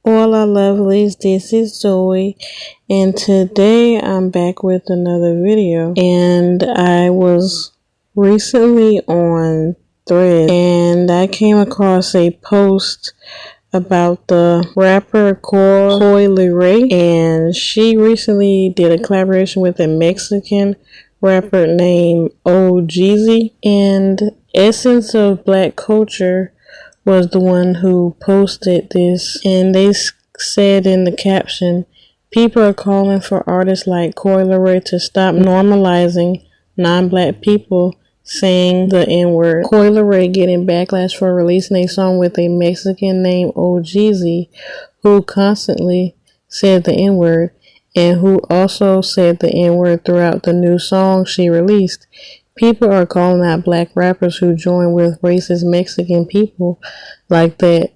Hola lovelies, this is Zoe, and today I'm back with another video. And I was recently on Thread and I came across a post about the rapper Coi Leray, and she recently did a collaboration with a Mexican rapper named OGZ, and Essence of Black Culture was the one who posted this, and they said in the caption, "People are calling for artists like Coi Leray to stop normalizing non-black people saying the N-word." Coi Leray getting backlash for releasing a song with a Mexican named OGZ, who constantly said the N-word, and who also said the N-word throughout the new song she released. People are calling out black rappers who join with racist Mexican people, like that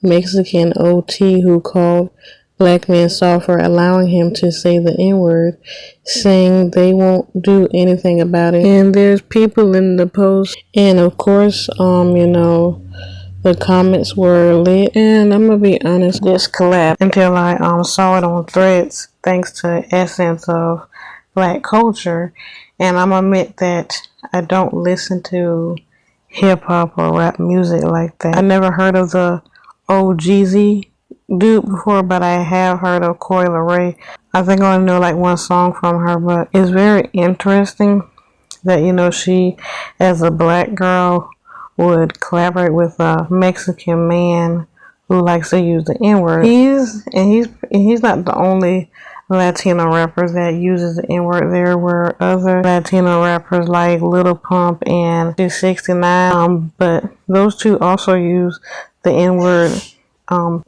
Mexican OT who called black men soft for allowing him to say the N-word, saying they won't do anything about it. And there's people in the post, and of course, the comments were lit. And I'm gonna be honest, this collab until I saw it on Threads, thanks to Essence of Black Culture. And I'm gonna admit that I don't listen to hip hop or rap music like that. I never heard of the OGZ dude before, but I have heard of Coi Leray. I think I only know like one song from her, but it's very interesting that she, as a black girl, would collaborate with a Mexican man who likes to use the N-word. He's not the only Latino rapper that uses the N-word. There were other Latino rappers like Lil Pump and 69, but those two also use the N-word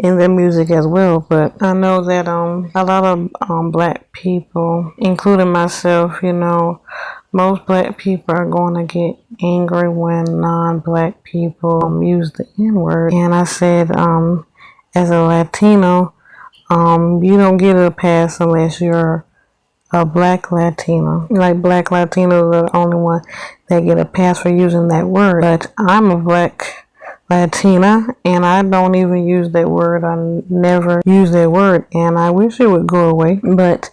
in their music as well. But I know that a lot of black people, including myself, most black people are going to get angry when non-black people use the N-word. And I said, as a Latino, you don't get a pass unless you're a black Latino. Like, black Latinos are the only one that get a pass for using that word. But I'm a black Latina, and I don't even use that word. I never use that word, and I wish it would go away. But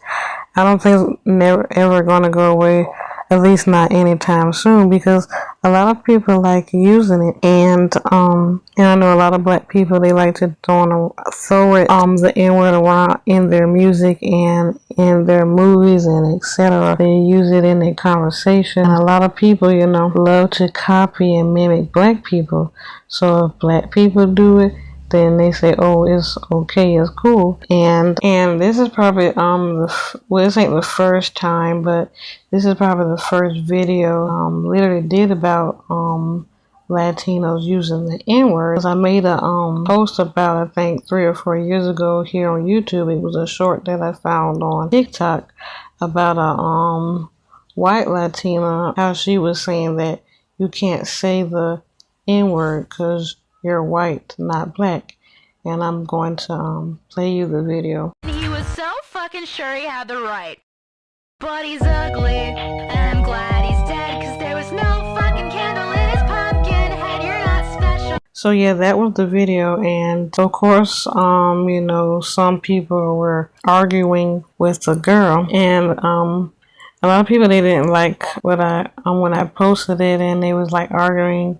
I don't think it's never ever gonna go away, at least not anytime soon, because a lot of people like using it, and I know a lot of black people, they like to throw it the N-word around in their music and in their movies and etc. They use it in their conversation. And a lot of people, love to copy and mimic black people. So if black people do it, then they say, oh, it's okay, it's cool. And this is probably this ain't the first time, but this is probably the first video literally did about Latinos using the N-word. I made a post about, I think 3 or 4 years ago here on YouTube. It was a short that I found on TikTok about a white Latina, how she was saying that you can't say the N-word because you're white, not black. And I'm going to play you the video. He was so fucking sure he had the right, but he's ugly, and I'm glad he's dead, because there was no fucking candle in his pumpkin head. You're not special. So yeah, that was the video, and of course, some people were arguing with the girl, and a lot of people, they didn't like what when I posted it, and they was like arguing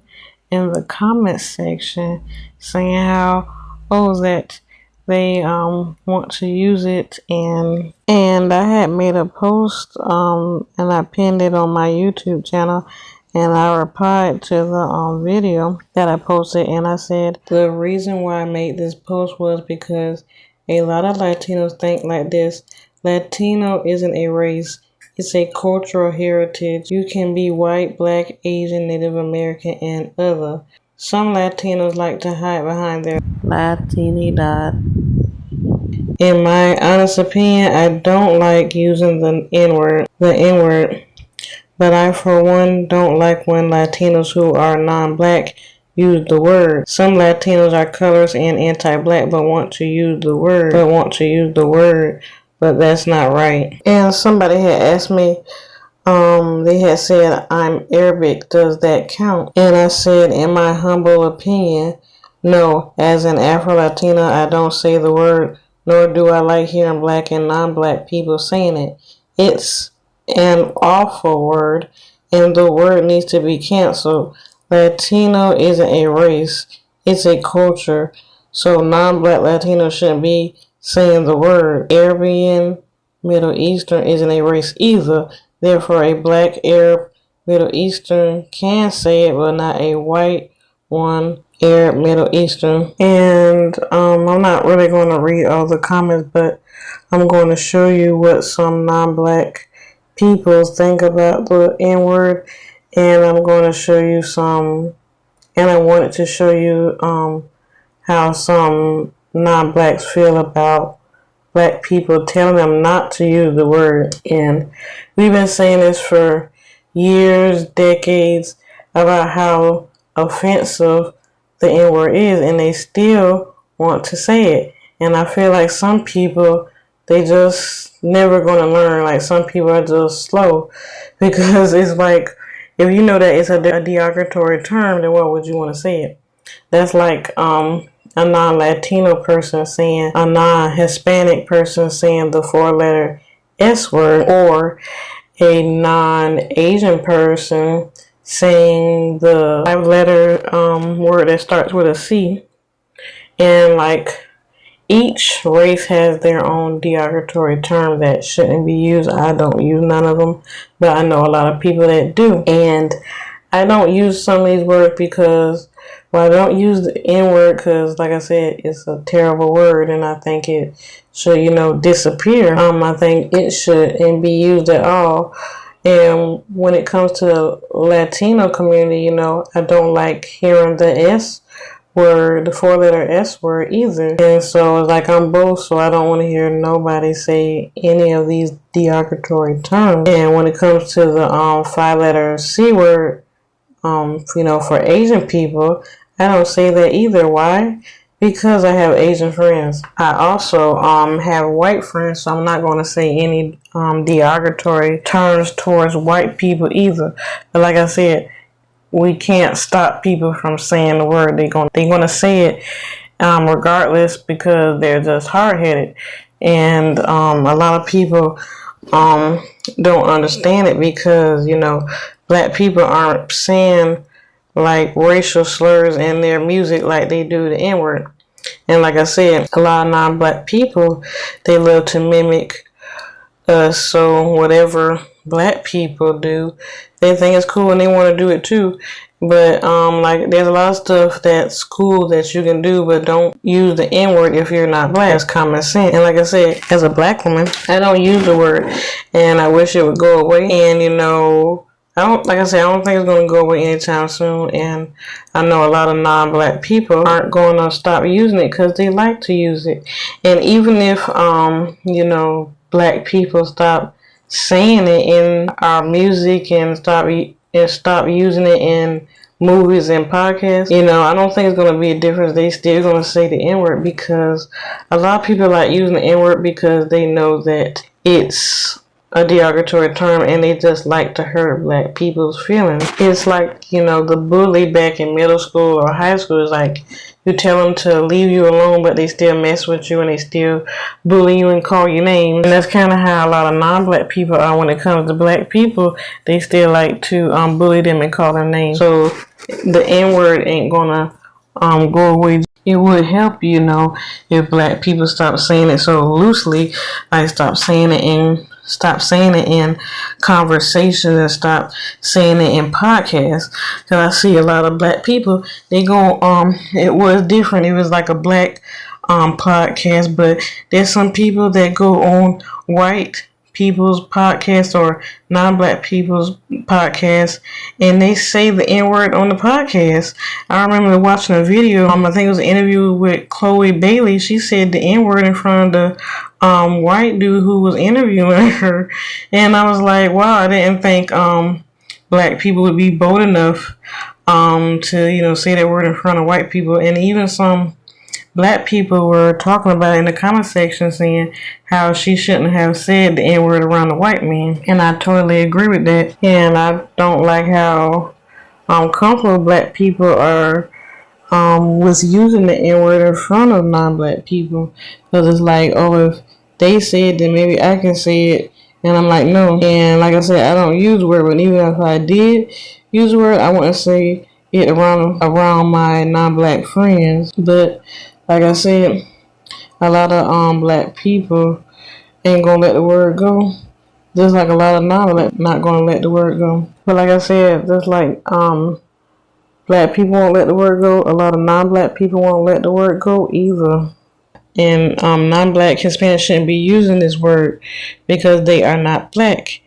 in the comment section, saying how that they want to use it, and I had made a post and I pinned it on my YouTube channel, and I replied to the video that I posted, and I said the reason why I made this post was because a lot of Latinos think like this: Latino isn't a race, it's a cultural heritage. You can be white, black, Asian, Native American, and other. Some Latinos like to hide behind their Latinidad. In my honest opinion, I don't like using the N-word, but I for one don't like when Latinos who are non-black use the word. Some Latinos are colorist and anti-black but want to use the word, but that's not right. And somebody had asked me, they had said I'm Arabic, does that count? And I said, in my humble opinion, No, as an Afro-Latina, I don't say the word, nor do I like hearing black and non-black people saying it. It's an awful word, and the word needs to be canceled. Latino isn't a race, it's a culture, so non-black Latinos shouldn't be saying the word. Arabian Middle Eastern isn't a race either, therefore a black Arab Middle Eastern can say it, but not a white one, Arab Middle Eastern. And I'm not really going to read all the comments, but I'm going to show you what some non-black people think about the N-word, and I'm going to show you and I wanted to show you how some non-blacks feel about black people telling them not to use the word. And we've been saying this for years, decades, about how offensive the N-word is, and they still want to say it. And I feel like some people, they just never going to learn. Like, some people are just slow, because it's like, if you know that it's a derogatory term, then why would you want to say it? That's like a non-Latino person saying, a non-Hispanic person saying the 4-letter S word, or a non-Asian person saying the 5-letter word that starts with a C. And like, each race has their own derogatory term that shouldn't be used. I don't use none of them, but I know a lot of people that do. And I don't use some of these words because, well, I don't use the N-word because, like I said, it's a terrible word, and I think it should, disappear. I think it shouldn't be used at all. And when it comes to the Latino community, I don't like hearing the S word, the 4-letter S word either. And so it's like, I'm both, so I don't want to hear nobody say any of these derogatory terms. And when it comes to the 5-letter C word, for Asian people, I don't say that either. Why? Because I have Asian friends. I also have white friends, so I'm not going to say any derogatory terms towards white people either. But like I said, we can't stop people from saying the word. They're going to say it regardless, because they're just hard-headed. And a lot of people don't understand it because, black people aren't saying like racial slurs in their music like they do the N-word. And like I said, a lot of non-black people, they love to mimic us. So whatever black people do, they think it's cool and they want to do it too. But like, there's a lot of stuff that's cool that you can do, but don't use the N-word if you're not black. It's common sense. And like I said, as a black woman, I don't use the word, and I wish it would go away. And I don't think it's going to go away anytime soon. And I know a lot of non-black people aren't going to stop using it because they like to use it. And even if black people stop saying it in our music and stop using it in movies and podcasts, I don't think it's going to be a difference. They still going to say the N-word, because a lot of people like using the N-word because they know that it's a derogatory term, and they just like to hurt black people's feelings. It's like, the bully back in middle school or high school is like, you tell them to leave you alone, but they still mess with you and they still bully you and call you names. And that's kind of how a lot of non-black people are when it comes to black people. They still like to bully them and call them names. So the N-word ain't gonna go away. It would help, if black people stop saying it so loosely, like stop saying it in conversations and stop saying it in podcasts. Because I see a lot of black people, they go, it was different. It was like a black podcast, but there's some people that go on white people's podcasts or non-black people's podcasts, and they say the N-word on the podcast. I remember watching a video, I think it was an interview with Chloe Bailey. She said the N-word in front of the white dude who was interviewing her, and I was like, wow, I didn't think black people would be bold enough to say that word in front of white people. And even some black people were talking about it in the comment section, saying how she shouldn't have said the N-word around the white man. And I totally agree with that. And I don't like how comfortable black people are was using the N-word in front of non-black people, because it's like, oh, if they say it, then maybe I can say it. And I'm like, no. And like I said, I don't use the word, but even if I did use the word, I wouldn't say it around my non-black friends. But like I said, a lot of black people ain't gonna let the word go. Just like a lot of non-black not gonna let the word go. But like I said, just like black people won't let the word go, a lot of non-black people won't let the word go either. And non-black Hispanics shouldn't be using this word because they are not black.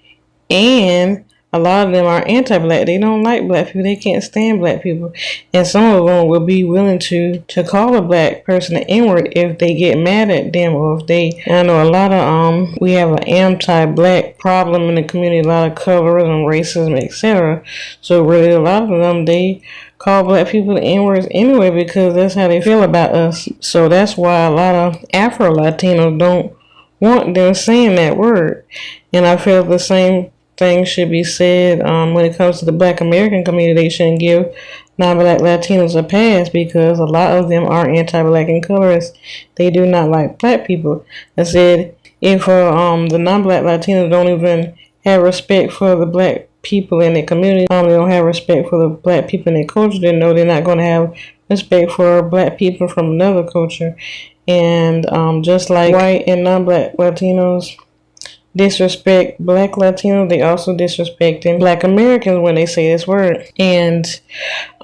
And a lot of them are anti-black. They don't like black people. They can't stand black people. And some of them will be willing to call a black person an N-word if they get mad at them, or if they, I know a lot of we have an anti-black problem in the community, a lot of colorism, racism, etc. So really a lot of them, they call black people the N-words anyway because that's how they feel about us. So that's why a lot of Afro-Latinos don't want them saying that word. And I feel the same thing should be said when it comes to the Black American community. They shouldn't give non-black Latinos a pass because a lot of them are anti-black and colorist. They do not like black people. I said if the non-black Latinos don't even have respect for the black people in their community, they don't have respect for the black people in their culture, then no, they're not going to have respect for black people from another culture. And just like white and non-black Latinos disrespect black Latinos, they also disrespecting black Americans when they say this word. And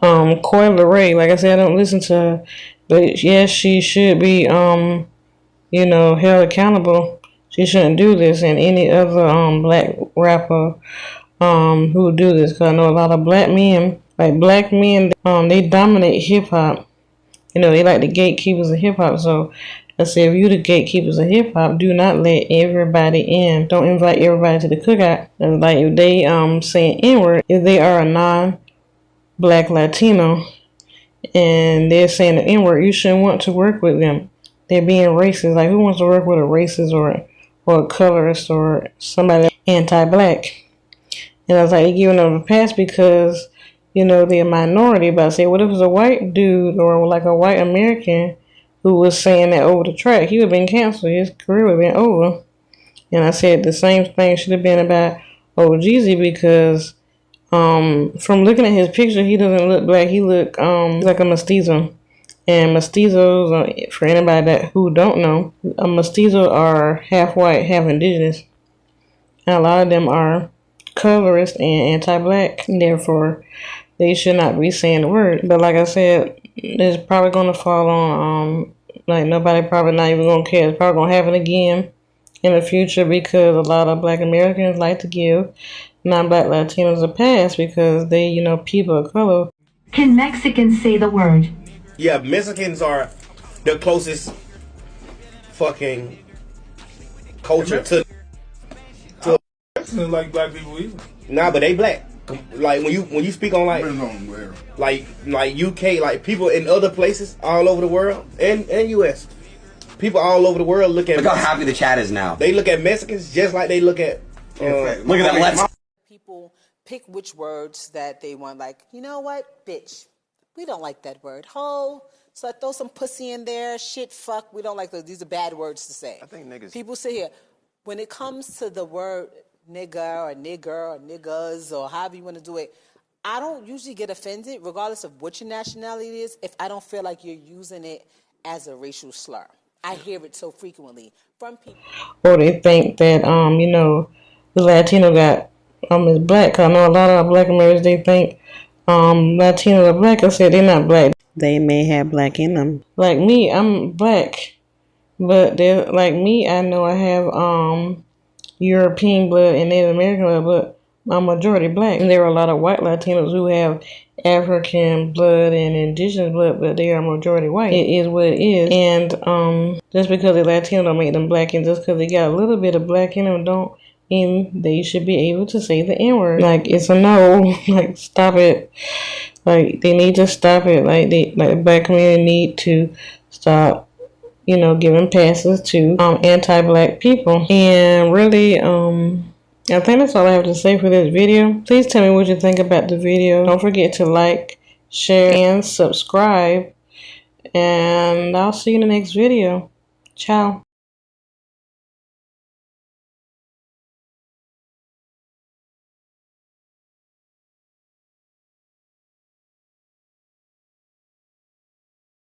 Coi Leray, like I said, I don't listen to her, but yes, she should be held accountable. She shouldn't do this, and any other black rapper who do this, because I know a lot of black men, they dominate hip hop. They like the gatekeepers of hip hop. So I say, if you the gatekeepers of hip hop, do not let everybody in. Don't invite everybody to the cookout. Like if they saying N-word, if they are a non-black Latino and they're saying the N-word, you shouldn't want to work with them. They're being racist. Like, who wants to work with a racist or a colorist or somebody anti-black? And I was like, they're giving them a pass because they're a minority. But I say, what if it's a white dude or like a white American who was saying that over the track? He would have been canceled. His career would have been over. And I said the same thing should have been about Jeezy because from looking at his picture, he doesn't look black. He look like a mestizo. And mestizos, for anybody who don't know, a mestizo are half white, half indigenous. And a lot of them are colorist and anti-black. Therefore, they should not be saying the word. But like I said, it's probably going to fall on, nobody probably not even going to care. It's probably going to happen again in the future because a lot of black Americans like to give non-black Latinos a pass because they, people of color. Can Mexicans say the word? Yeah, Mexicans are the closest fucking culture to Mexicans like black people either. Nah, but they black. Like when you speak on like UK, like people in other places all over the world and US, people all over the world look at. Look how happy the chat is now. They look at Mexicans just like they look at. Look at that. Let's. People pick which words that they want. Like, you know what, bitch, we don't like that word. Ho, so I throw some pussy in there. Shit, fuck, we don't like those. These are bad words to say. I think niggas. People say here, when it comes to the word nigger or niggas or however you want to do it, I don't usually get offended regardless of what your nationality is if I don't feel like you're using it as a racial slur. I hear it so frequently from people. Or they think that the Latino got is black. I know a lot of black Americans, they think Latinos are black. I said they're not black. They may have black in them. Like me, I'm black, but they're like me. I know I have European blood and Native American blood, but I'm majority black. And there are a lot of white Latinos who have African blood and indigenous blood, but they are majority white. It is what it is. And just because they're Latino don't make them black, and just because they got a little bit of black in them don't mean they should be able to say the N-word. Like, it's a no. Like, stop it. Like, they need to stop it. Like, the black community need to stop giving passes to anti-black people. And really, I think that's all I have to say for this video. Please tell me what you think about the video. Don't forget to like, share, and subscribe. And I'll see you in the next video. Ciao.